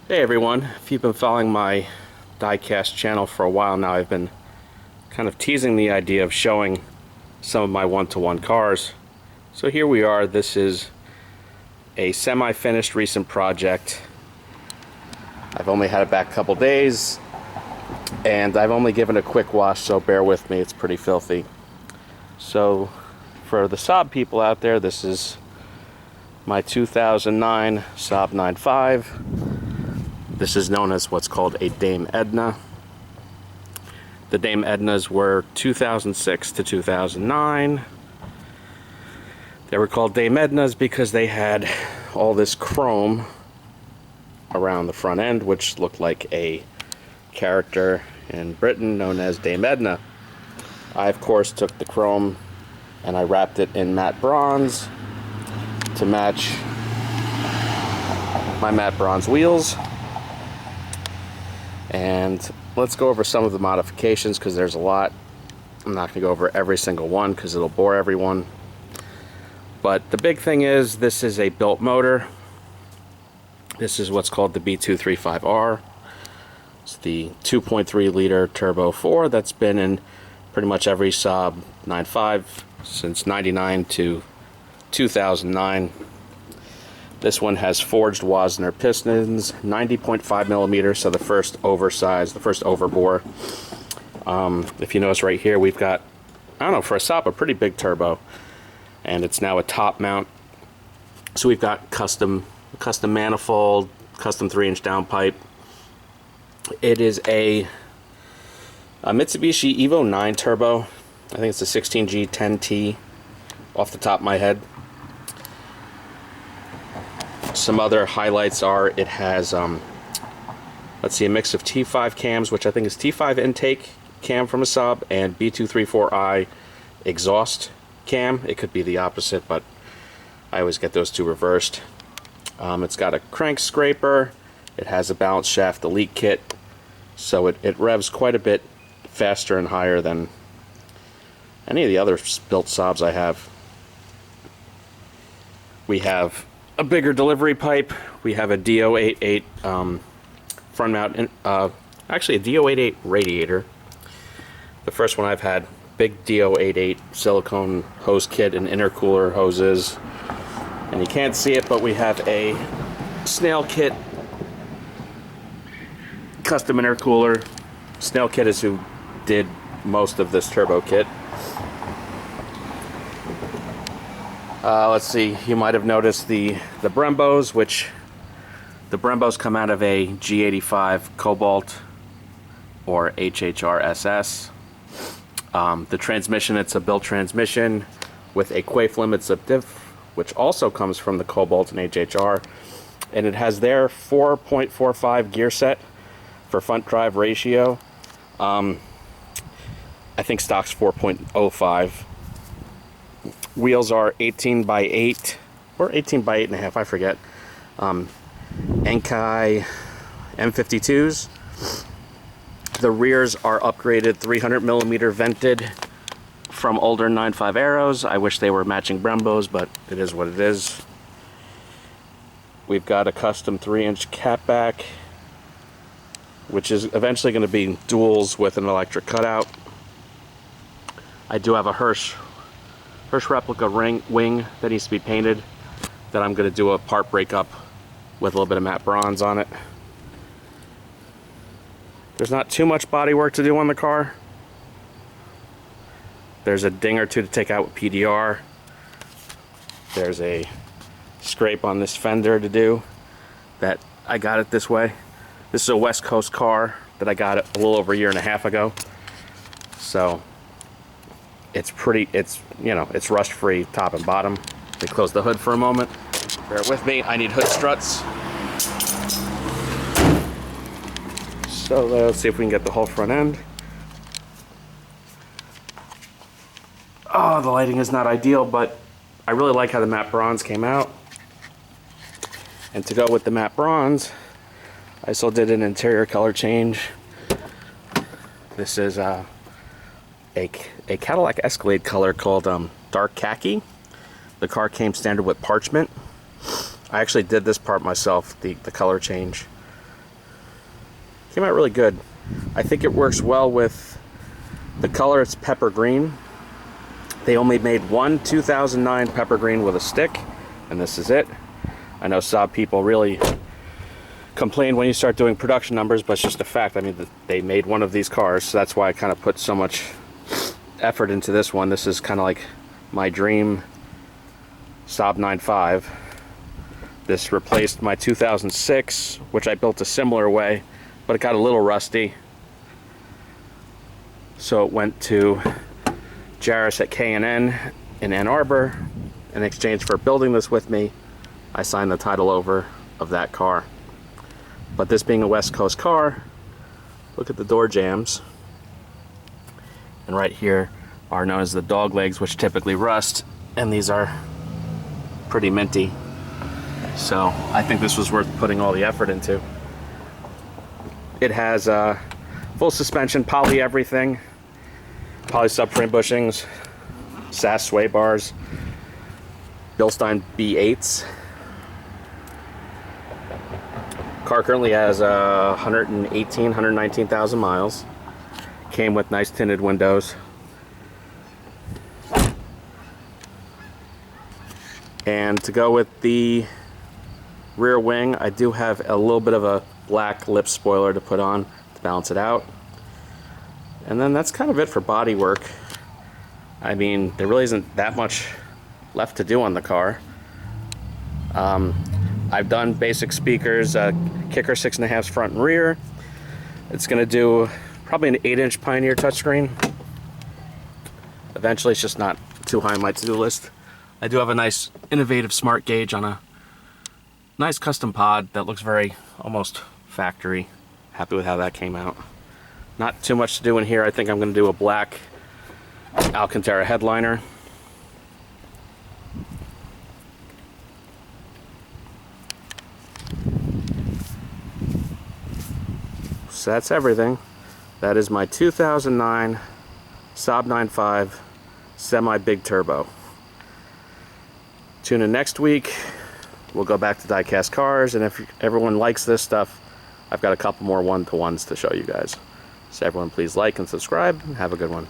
Hey everyone, if you've been following my diecast channel for a while now, I've been kind of teasing the idea of showing some of my one-to-one cars. So here we are. This is a semi-finished recent project. I've only had it back a couple days and I've only given a quick wash, so bear with me, it's pretty filthy. So for the Saab people out there, this is my 2009 Saab 9.5. This is known as what's called a Dame Edna. The Dame Ednas were 2006 to 2009. They were called Dame Ednas because they had all this chrome around the front end, which looked like a character in Britain known as Dame Edna. I, of course, took the chrome and I wrapped it in matte bronze to match my matte bronze wheels. And let's go over some of the modifications because there's a lot. I'm not going to go over every single one because it'll bore everyone. But the big thing is this is a built motor. This is what's called the B235R. It's the 2.3 liter turbo 4 that's been in pretty much every Saab 9.5 since 99 to 2009. This one has forged Wossner pistons, 90.5 millimeters, so the first oversized, the first overbore. If you notice right here, we've got, I don't know, for a Saab, a pretty big turbo, and it's now a top mount. So we've got custom manifold, custom 3-inch downpipe. It is a Mitsubishi EVO 9 turbo. I think it's a 16G 10T off the top of my head. Some other highlights are it has, let's see, a mix of T5 cams, which I think is T5 intake cam from a Saab, and B234i exhaust cam. It could be the opposite, but I always get those two reversed. It's got a crank scraper. It has a balance shaft elite kit, so it revs quite a bit faster and higher than any of the other built Saabs I have. We have a bigger delivery pipe. We have a D088 front mount, actually a D088 radiator. The first one I've had, big D088 silicone hose kit and intercooler hoses. And you can't see it, but we have a Snail Kit custom intercooler. Snail Kit is who did most of this turbo kit. Let's see, you might have noticed the Brembos, which the Brembos come out of a G85 Cobalt or HHR SS. The transmission, it's a built transmission with a Quaiffe limit slip diff, which also comes from the Cobalt and HHR. And it has their 4.45 gear set for front drive ratio. I think stock's 4.05. Wheels are 18 by 8 or 18 by 8.5, I forget. Enkai M52s. The rears are upgraded 300 millimeter vented from older 9.5 Aeros. I wish they were matching Brembos, but it is what it is. We've got a custom 3-inch catback, which is eventually going to be duals with an electric cutout. I do have a Hirsch replica wing that needs to be painted, that I'm going to do a part breakup with a little bit of matte bronze on it. There's not too much body work to do on the car. There's a ding or two to take out with PDR. There's a scrape on this fender to do, that I got it this way. This is a West Coast car that I got it a little over a year and a half ago. So it's pretty, you know, it's rust free top and bottom. Let me close the hood for a moment. Bear with me, I need hood struts. So let's see if we can get the whole front end. Oh, the lighting is not ideal, but I really like how the matte bronze came out. And to go with the matte bronze, I still did an interior color change. This is a Cadillac Escalade color called dark khaki. The car came standard with parchment. I actually did this part myself, the color change. Came out really good. I think it works well with the color. It's pepper green. They only made one 2009 pepper green with a stick, and this is it. I know Saab people really complain when you start doing production numbers, but it's just a fact. I mean, they made one of these cars, so that's why I kind of put so much effort into this one. This is kind of like my dream Saab 9.5. This replaced my 2006, which I built a similar way, but it got a little rusty. So it went to Jairus at K&N in Ann Arbor. In exchange for building this with me, I signed the title over of that car. But this being a West Coast car, look at the door jambs. And right here are known as the dog legs, which typically rust, and these are pretty minty. So I think this was worth putting all the effort into. It has full suspension, poly everything, poly subframe bushings, SAS Swaybars, Bilstein B8s. Car currently has 119,000 miles. Came with nice tinted windows. And to go with the rear wing, I do have a little bit of a black lip spoiler to put on to balance it out. And then that's kind of it for body work. I mean, there really isn't that much left to do on the car. I've done basic speakers, kicker 6.5 front and rear. It's going to do probably an 8-inch Pioneer touchscreen. Eventually, it's just not too high on my to-do list. I do have a nice innovative smart gauge on a nice custom pod that looks very almost factory. Happy with how that came out. Not too much to do in here. I think I'm going to do a black Alcantara headliner. So that's everything. That is my 2009 Saab 9.5 semi-big turbo. Tune in next week. We'll go back to die-cast cars, and if everyone likes this stuff, I've got a couple more one-to-ones to show you guys. So everyone please like and subscribe, and have a good one.